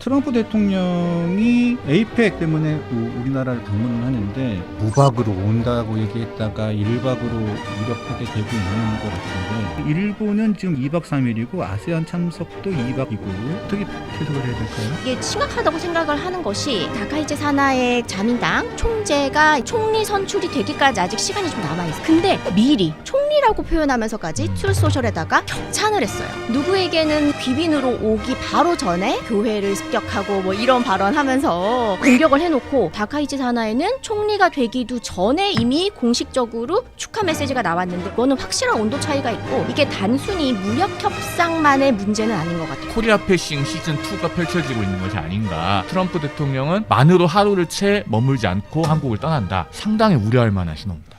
트럼프 대통령이 에이펙 때문에 우리나라를 방문을 하는데 무박으로 온다고 얘기했다가 1박으로 유력하게 되고 있는 것 같은데, 일본은 지금 2박 3일이고 아세안 참석도 2박이고 어떻게 해석을 해야 될까요? 이게 심각하다고 생각을 하는 것이 다카이치 사나의 자민당 총재가 총리 선출이 되기까지 아직 시간이 좀 남아있어요. 근데 미리 총리라고 표현하면서까지 트루소셜에다가 격찬을 했어요. 누구에게는 귀빈으로 오기 바로 전에 교회를 습격하고 뭐 이런 발언하면서 공격을 해놓고, 다카이치 사나에는 총리가 되기도 전에 이미 공식적으로 축하 메시지가 나왔는데 이거는 확실한 온도 차이가 있고, 이게 단순히 무역 협상만의 문제는 아닌 것 같아요. 코리아 패싱 시즌2가 펼쳐지고 있는 것이 아닌가. 트럼프 대통령은 만으로 하루를 채 머물지 않고 한국을 떠난다. 상당히 우려할 만한 신호입니다.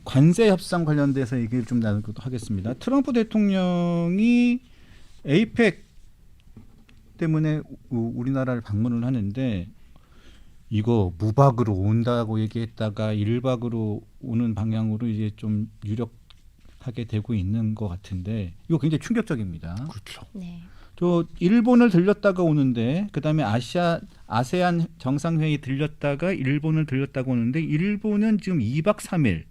관세 협상 관련돼서 얘기를 좀 나누도록 하겠습니다. 트럼프 대통령이 에이펙 때문에 우리나라를 방문을 하는데, 이거 무박으로 온다고 얘기했다가 1박으로 오는 방향으로 이제 좀 유력하게 되고 있는 것 같은데, 이거 굉장히 충격적입니다. 그렇죠. 네. 저 일본을 들렸다가 오는데, 그다음에 아세안 정상회의 들렸다가 일본을 들렸다가 오는데, 일본은 지금 2박 3일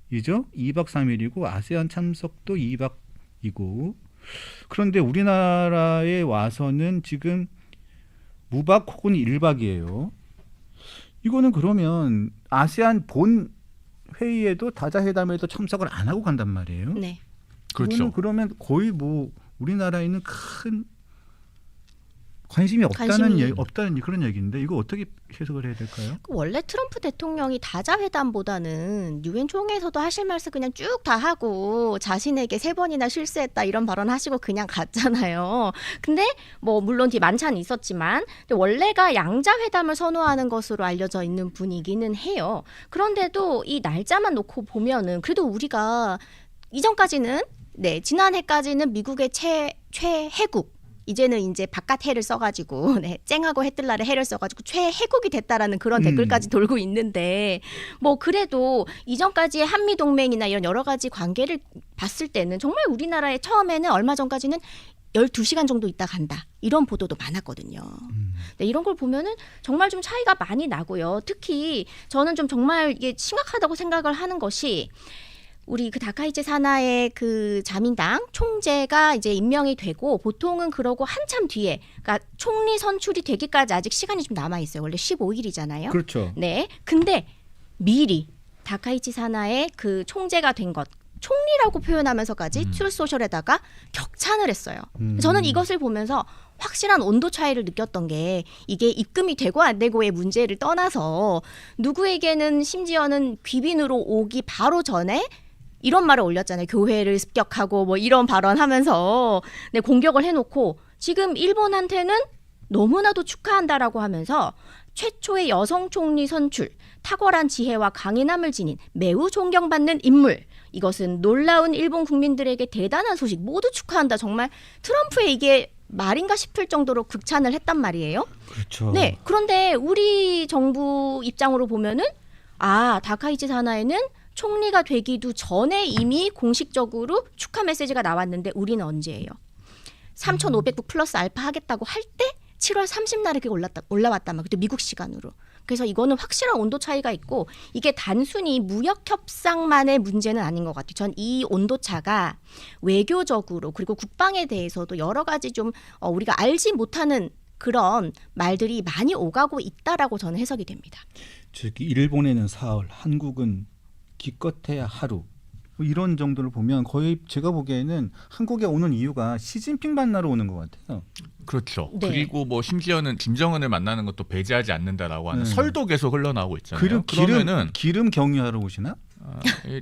이죠? 2박 3일이고 아세안 참석도 2박이고, 그런데 우리나라에 와서는 지금 무박 혹은 1박이에요. 이거는 그러면 아세안 본 회의에도 다자회담에도 참석을 안 하고 간단 말이에요. 네. 그렇죠. 이거는 그러면 거의 뭐 우리나라에는 큰 관심이 없다는 그런 얘기인데, 이거 어떻게 해석을 해야 될까요? 원래 트럼프 대통령이 다자회담보다는 유엔 총회에서도 하실 말씀 그냥 쭉 다 하고 자신에게 3번이나 실수했다 이런 발언 하시고 그냥 갔잖아요. 근데 뭐 물론 뒤 만찬이 있었지만, 근데 원래가 양자회담을 선호하는 것으로 알려져 있는 분이기는 해요. 그런데도 이 날짜만 놓고 보면은 그래도 우리가 이전까지는, 지난해까지는 미국의 최해국, 이제는 이제 바깥 해를 써가지고 쨍하고 해 뜰 날에 해를 써가지고 최해국이 됐다라는 그런 댓글까지 돌고 있는데, 뭐 그래도 이전까지의 한미 동맹이나 이런 여러 가지 관계를 봤을 때는 정말 우리나라에 처음에는 얼마 전까지는 12시간 정도 있다 간다 이런 보도도 많았거든요. 네, 이런 걸 보면은 정말 좀 차이가 많이 나고요. 특히 저는 좀 정말 이게 심각하다고 생각을 하는 것이, 우리 그 다카이치 사나의 그 자민당 총재가 이제 임명이 되고, 보통은 그러고 한참 뒤에, 그러니까 총리 선출이 되기까지 아직 시간이 좀 남아 있어요. 원래 15일이잖아요. 그렇죠. 네. 근데 미리 다카이치 사나의 그 총재가 된 것, 총리라고 표현하면서까지 트루소셜에다가 격찬을 했어요. 저는 이것을 보면서 확실한 온도 차이를 느꼈던 게, 이게 입금이 되고 안 되고의 문제를 떠나서 누구에게는 심지어는 귀빈으로 오기 바로 전에 이런 말을 올렸잖아요. 교회를 습격하고 뭐 이런 발언하면서 공격을 해놓고, 지금 일본한테는 너무나도 축하한다라고 하면서 최초의 여성 총리 선출, 탁월한 지혜와 강인함을 지닌 매우 존경받는 인물, 이것은 놀라운 일본 국민들에게 대단한 소식, 모두 축하한다. 정말 트럼프의 이게 말인가 싶을 정도로 극찬을 했단 말이에요. 그렇죠. 네. 그런데 우리 정부 입장으로 보면은, 다카이치 사나에는 총리가 되기도 전에 이미 공식적으로 축하 메시지가 나왔는데 우리는 언제예요? 3,500국 플러스 알파 하겠다고 할 때 7월 30날에 그게 올라왔단 말이에요. 그때 미국 시간으로. 그래서 이거는 확실한 온도 차이가 있고, 이게 단순히 무역 협상만의 문제는 아닌 것 같아요. 전 이 온도 차가 외교적으로 그리고 국방에 대해서도 여러 가지 좀 우리가 알지 못하는 그런 말들이 많이 오가고 있다라고 저는 해석이 됩니다. 즉 일본에는 사흘, 한국은 기껏해야 하루, 뭐 이런 정도를 보면 거의 제가 보기에는 한국에 오는 이유가 시진핑 만나러 오는 것 같아요. 그렇죠. 네. 그리고 뭐 심지어는 김정은을 만나는 것도 배제하지 않는다라고 하는 설도 계속 흘러나오고 있잖아요. 그러면은 기름 경유하러 오시나?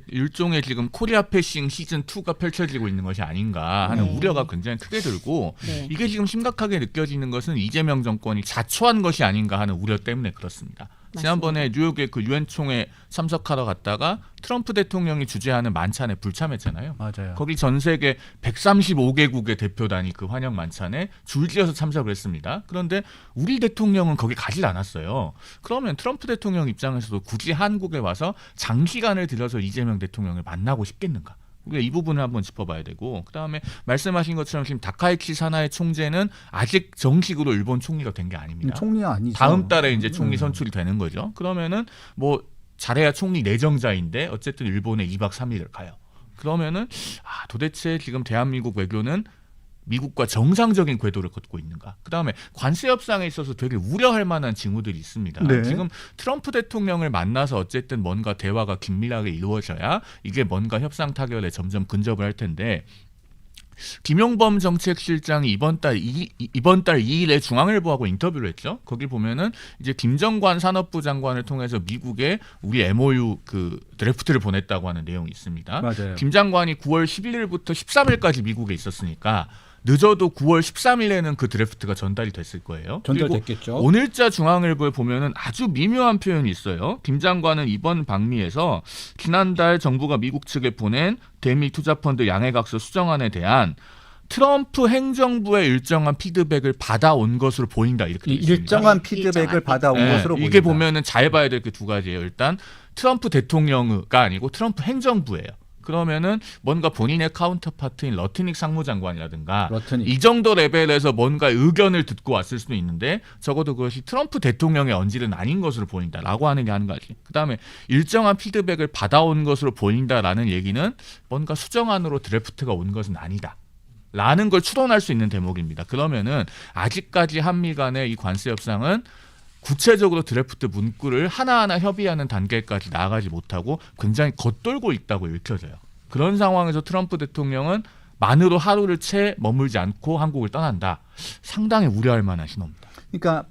일종의 지금 코리아 패싱 시즌2가 펼쳐지고 있는 것이 아닌가 하는 우려가 굉장히 크게 들고, 이게 지금 심각하게 느껴지는 것은 이재명 정권이 자초한 것이 아닌가 하는 우려 때문에 그렇습니다. 지난번에 뉴욕에 그 유엔 총회 참석하러 갔다가 트럼프 대통령이 주재하는 만찬에 불참했잖아요. 맞아요. 거기 전 세계 135개국의 대표단이 그 환영 만찬에 줄지어서 참석을 했습니다. 그런데 우리 대통령은 거기 가질 않았어요. 그러면 트럼프 대통령 입장에서도 굳이 한국에 와서 장시간을 들여서 이재명 대통령을 만나고 싶겠는가? 우리가 이 부분을 한번 짚어봐야 되고 그다음에 말씀하신 것처럼 지금 다카이치 사나이 총재는 아직 정식으로 일본 총리가 된 게 아닙니다. 총리가 아니죠. 다음 달에 이제 총리 선출이 되는 거죠. 그러면은 뭐 잘해야 총리 내정자인데 어쨌든 일본에 2박 3일을 가요. 그러면은 도대체 지금 대한민국 외교는 미국과 정상적인 궤도를 걷고 있는가? 그다음에 관세 협상에 있어서 되게 우려할 만한 징후들이 있습니다. 네. 지금 트럼프 대통령을 만나서 어쨌든 뭔가 대화가 긴밀하게 이루어져야 이게 뭔가 협상 타결에 점점 근접을 할 텐데 김용범 정책실장이 이번 달 2일에 중앙일보하고 인터뷰를 했죠. 거기 보면은 이제 김정관 산업부 장관을 통해서 미국에 우리 MOU 그 드래프트를 보냈다고 하는 내용이 있습니다. 맞아요. 김 장관이 9월 11일부터 13일까지 미국에 있었으니까 늦어도 9월 13일에는 그 드래프트가 전달이 됐을 거예요. 그리고 전달됐겠죠. 오늘자 중앙일보에 보면은 아주 미묘한 표현이 있어요. 김 장관은 이번 방미에서 지난달 정부가 미국 측에 보낸 대미 투자펀드 양해각서 수정안에 대한 트럼프 행정부의 일정한 피드백을 받아온 것으로 보인다 이렇게 돼 있습니다. 일정한 피드백을 받아온 네, 것으로 보인다. 이게 보면은 잘 봐야 될 게 두 가지예요. 일단 트럼프 대통령가 아니고 트럼프 행정부예요. 그러면은 뭔가 본인의 카운터파트인 러트닉 상무장관이라든가 러트닉. 이 정도 레벨에서 뭔가 의견을 듣고 왔을 수도 있는데 적어도 그것이 트럼프 대통령의 언질은 아닌 것으로 보인다라고 하는 게 한 가지. 그다음에 일정한 피드백을 받아온 것으로 보인다라는 얘기는 뭔가 수정안으로 드래프트가 온 것은 아니다. 라는 걸 추론할 수 있는 대목입니다. 그러면은 아직까지 한미 간의 이 관세 협상은 구체적으로 드래프트 문구를 하나하나 협의하는 단계까지 나아가지 못하고 굉장히 겉돌고 있다고 읽혀져요. 그런 상황에서 트럼프 대통령은 만으로 하루를 채 머물지 않고 한국을 떠난다. 상당히 우려할 만한 신호입니다. 그러니까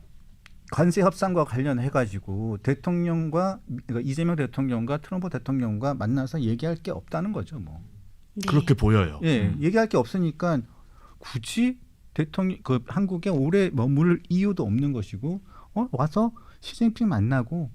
관세 협상과 관련해 가지고 그러니까 이재명 대통령과 트럼프 대통령과 만나서 얘기할 게 없다는 거죠, 뭐. 네. 그렇게 보여요. 예, 얘기할 게 없으니까 굳이 한국에 오래 머물 이유도 없는 것이고 와서 시진핑 만나고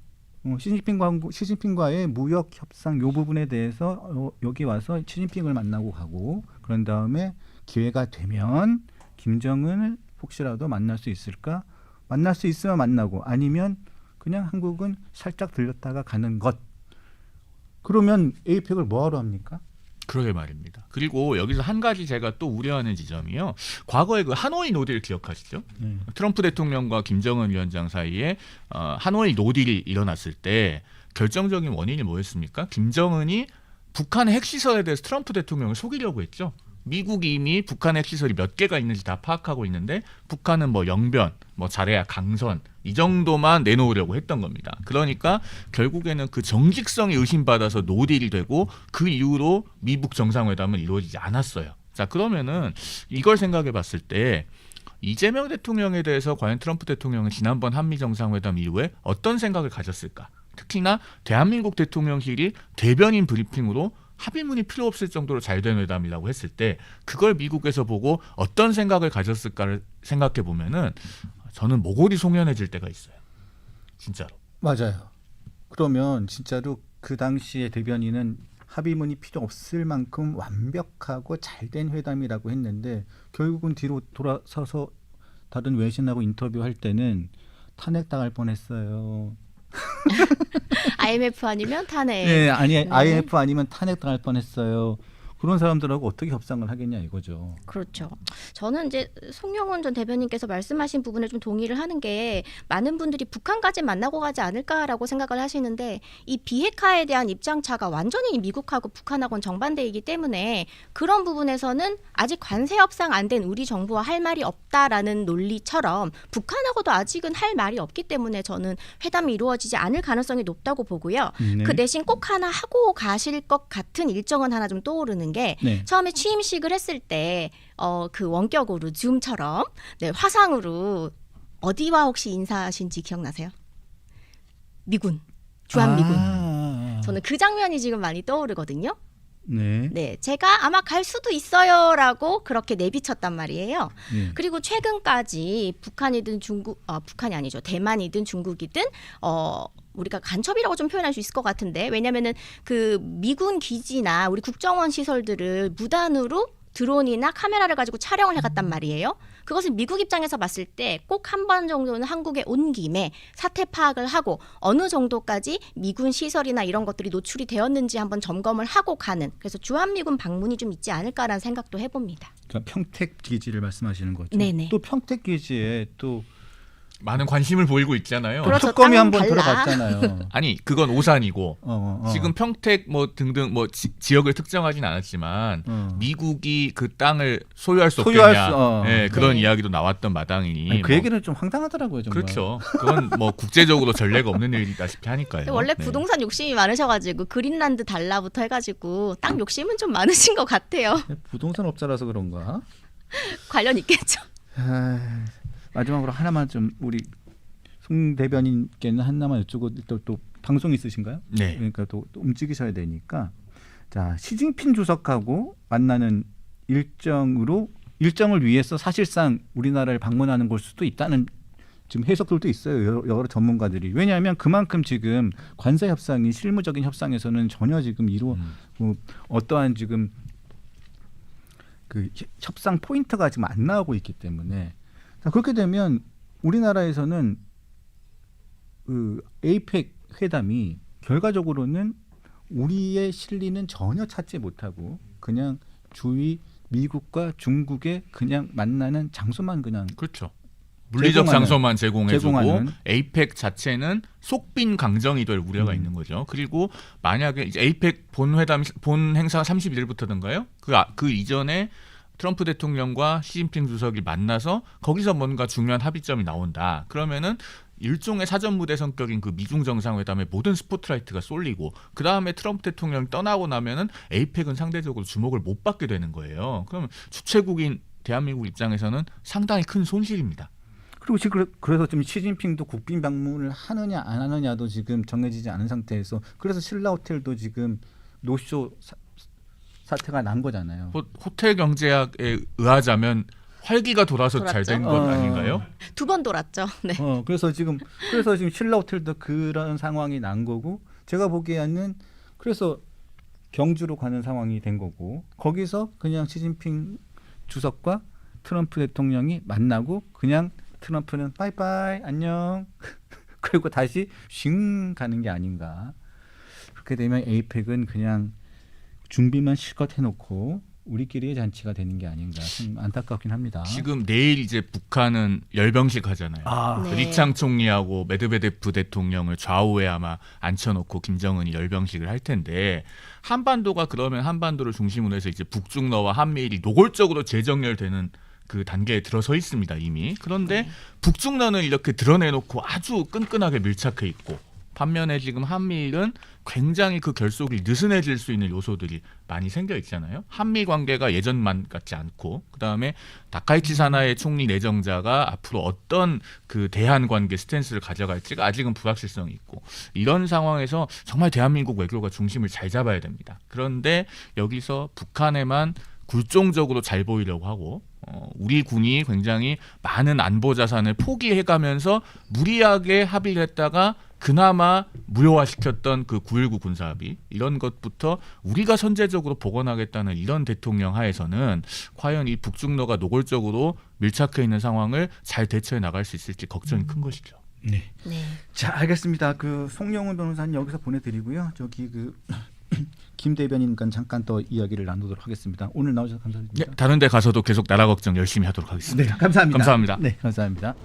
시진핑과의 무역 협상 요 부분에 대해서 여기 와서 시진핑을 만나고 가고 그런 다음에 기회가 되면 김정은을 혹시라도 만날 수 있을까? 만날 수 있으면 만나고 아니면 그냥 한국은 살짝 들렸다가 가는 것. 그러면 에이펙을 뭐하러 합니까? 그러게 말입니다. 그리고 여기서 한 가지 제가 또 우려하는 지점이요. 과거에 그 하노이 노딜 기억하시죠? 트럼프 대통령과 김정은 위원장 사이에 하노이 노딜이 일어났을 때 결정적인 원인이 뭐였습니까? 김정은이 북한의 핵시설에 대해서 트럼프 대통령을 속이려고 했죠. 미국이 이미 북한의 핵시설이 몇 개가 있는지 다 파악하고 있는데 북한은 뭐 영변, 뭐 잘해야 강선 이 정도만 내놓으려고 했던 겁니다. 그러니까 결국에는 그 정직성이 의심받아서 노딜이 되고 그 이후로 미북 정상회담은 이루어지지 않았어요. 자, 그러면은 이걸 생각해 봤을 때 이재명 대통령에 대해서 과연 트럼프 대통령은 지난번 한미 정상회담 이후에 어떤 생각을 가졌을까? 특히나 대한민국 대통령실이 대변인 브리핑으로 합의문이 필요 없을 정도로 잘된 회담이라고 했을 때 그걸 미국에서 보고 어떤 생각을 가졌을까를 생각해 보면은 저는 모골이 송연해질 때가 있어요. 진짜로. 맞아요. 그러면 진짜로 그 당시에 대변인은 합의문이 필요 없을 만큼 완벽하고 잘된 회담이라고 했는데 결국은 뒤로 돌아서서 다른 외신하고 인터뷰할 때는 탄핵당할 뻔했어요. IMF 아니면 탄핵. 네, IMF 아니면 탄핵당할 뻔했어요. 그런 사람들하고 어떻게 협상을 하겠냐 이거죠. 그렇죠. 저는 이제 송영훈 전 대변인께서 말씀하신 부분에 좀 동의를 하는 게 많은 분들이 북한까지 만나고 가지 않을까라고 생각을 하시는데 이 비핵화에 대한 입장차가 완전히 미국하고 북한하고는 정반대이기 때문에 그런 부분에서는 아직 관세 협상 안 된 우리 정부와 할 말이 없다라는 논리처럼 북한하고도 아직은 할 말이 없기 때문에 저는 회담이 이루어지지 않을 가능성이 높다고 보고요. 네. 그 대신 꼭 하나 하고 가실 것 같은 일정은 하나 좀 떠오르는 게 네. 처음에 취임식을 했을 때 그 원격으로 줌처럼 화상으로 어디와 혹시 인사하신지 기억나세요? 미군, 주한미군. 저는 그 장면이 지금 많이 떠오르거든요. 네. 네, 제가 아마 갈 수도 있어요라고 그렇게 내비쳤단 말이에요. 네. 그리고 최근까지 북한이든 북한이 아니죠. 대만이든 중국이든 우리가 간첩이라고 좀 표현할 수 있을 것 같은데 왜냐면은 그 미군 기지나 우리 국정원 시설들을 무단으로 드론이나 카메라를 가지고 촬영을 해갔단 말이에요. 그것은 미국 입장에서 봤을 때 꼭 한 번 정도는 한국에 온 김에 사태 파악을 하고 어느 정도까지 미군 시설이나 이런 것들이 노출이 되었는지 한번 점검을 하고 가는, 그래서 주한미군 방문이 좀 있지 않을까라는 생각도 해봅니다. 그러니까 평택 기지를 말씀하시는 거죠. 네네. 또 평택 기지에 또 많은 관심을 보이고 있잖아요. 그렇죠. 특검이 땅은 한번 달라. 들어갔잖아요. 아니 그건 오산이고 어. 지금 평택 뭐 등등 뭐 지역을 특정하진 않았지만 미국이 그 땅을 소유할 수 소유할 없겠냐, 수, 예, 그런 네. 이야기도 나왔던 마당이니 아니, 그 뭐, 얘기는 좀 황당하더라고요. 정말. 그렇죠. 그건 뭐 국제적으로 전례가 없는 일이다시피 하니까요. 원래 네. 부동산 욕심이 많으셔가지고 그린란드 달라부터 해가지고 땅 욕심은 좀 많으신 것 같아요. 부동산 업자라서 그런가? 관련 있겠죠. 마지막으로 하나만 좀 우리 송 대변인께는 하나만 여쭈고 또 방송 있으신가요? 네. 그러니까 또 움직이셔야 되니까 자 시진핑 주석하고 만나는 일정을 위해서 사실상 우리나라를 방문하는 걸 수도 있다는 지금 해석들도 있어요. 여러 전문가들이. 왜냐하면 그만큼 지금 관세 협상이 실무적인 협상에서는 전혀 지금 어떠한 지금 그 협상 포인트가 지금 안 나오고 있기 때문에 자, 그렇게 되면 우리나라에서는 그 에이펙 회담이 결과적으로는 우리의 실리는 전혀 찾지 못하고 그냥 주위 미국과 중국의 그냥 만나는 장소만 그냥 그렇죠. 물리적 장소만 제공해주고 제공하는. 에이펙 자체는 속빈 강정이 될 우려가 있는 거죠. 그리고 만약에 이제 에이펙 본 행사가 31일부터던가요? 그 이전에 트럼프 대통령과 시진핑 주석이 만나서 거기서 뭔가 중요한 합의점이 나온다. 그러면은 일종의 사전 무대 성격인 그 미중 정상회담에 모든 스포트라이트가 쏠리고 그 다음에 트럼프 대통령이 떠나고 나면은 에이펙은 상대적으로 주목을 못 받게 되는 거예요. 그러면 주최국인 대한민국 입장에서는 상당히 큰 손실입니다. 그리고 지금 그래서 지금 시진핑도 국빈 방문을 하느냐 안 하느냐도 지금 정해지지 않은 상태에서 그래서 신라 호텔도 지금 노쇼 사태가 난 거잖아요. 호텔 경제학에 의하자면 활기가 돌아서 잘 된 건 아닌가요? 2번 돌았죠. 네. 그래서 지금 신라 호텔도 그런 상황이 난 거고 제가 보기에는 그래서 경주로 가는 상황이 된 거고 거기서 그냥 시진핑 주석과 트럼프 대통령이 만나고 그냥 트럼프는 빠이빠이 안녕 그리고 다시 쉥 가는 게 아닌가. 그렇게 되면 에이펙은 그냥 준비만 실컷 해놓고 우리끼리의 잔치가 되는 게 아닌가 좀 안타깝긴 합니다. 지금 내일 이제 북한은 열병식 하잖아요. 네. 리창 총리하고 메드베데프 대통령을 좌우에 아마 앉혀놓고 김정은이 열병식을 할 텐데 한반도가 그러면 한반도를 중심으로 해서 이제 북중러와 한미일이 노골적으로 재정렬되는 그 단계에 들어서 있습니다 이미. 그런데 북중러는 이렇게 드러내놓고 아주 끈끈하게 밀착해 있고 반면에 지금 한미일은 굉장히 그 결속이 느슨해질 수 있는 요소들이 많이 생겨 있잖아요. 한미 관계가 예전만 같지 않고 그다음에 다카이치 사나의 총리 내정자가 앞으로 어떤 그 대한 관계 스탠스를 가져갈지가 아직은 불확실성이 있고 이런 상황에서 정말 대한민국 외교가 중심을 잘 잡아야 됩니다. 그런데 여기서 북한에만 굴종적으로 잘 보이려고 하고 우리 군이 굉장히 많은 안보 자산을 포기해가면서 무리하게 합의를 했다가 그나마 무효화시켰던 그 9.19 군사합의 이런 것부터 우리가 선제적으로 복원하겠다는 이런 대통령 하에서는 과연 이 북중러가 노골적으로 밀착해 있는 상황을 잘 대처해 나갈 수 있을지 걱정이 큰 것이죠. 네. 네. 자 알겠습니다. 그 송영훈 변호사님 여기서 보내드리고요. 저기 그 김 대변인과 잠깐 더 이야기를 나누도록 하겠습니다. 오늘 나오셔서 감사드립니다. 다른 데 가서도 계속 나라 걱정 열심히 하도록 하겠습니다. 네, 감사합니다. 감사합니다. 네, 감사합니다.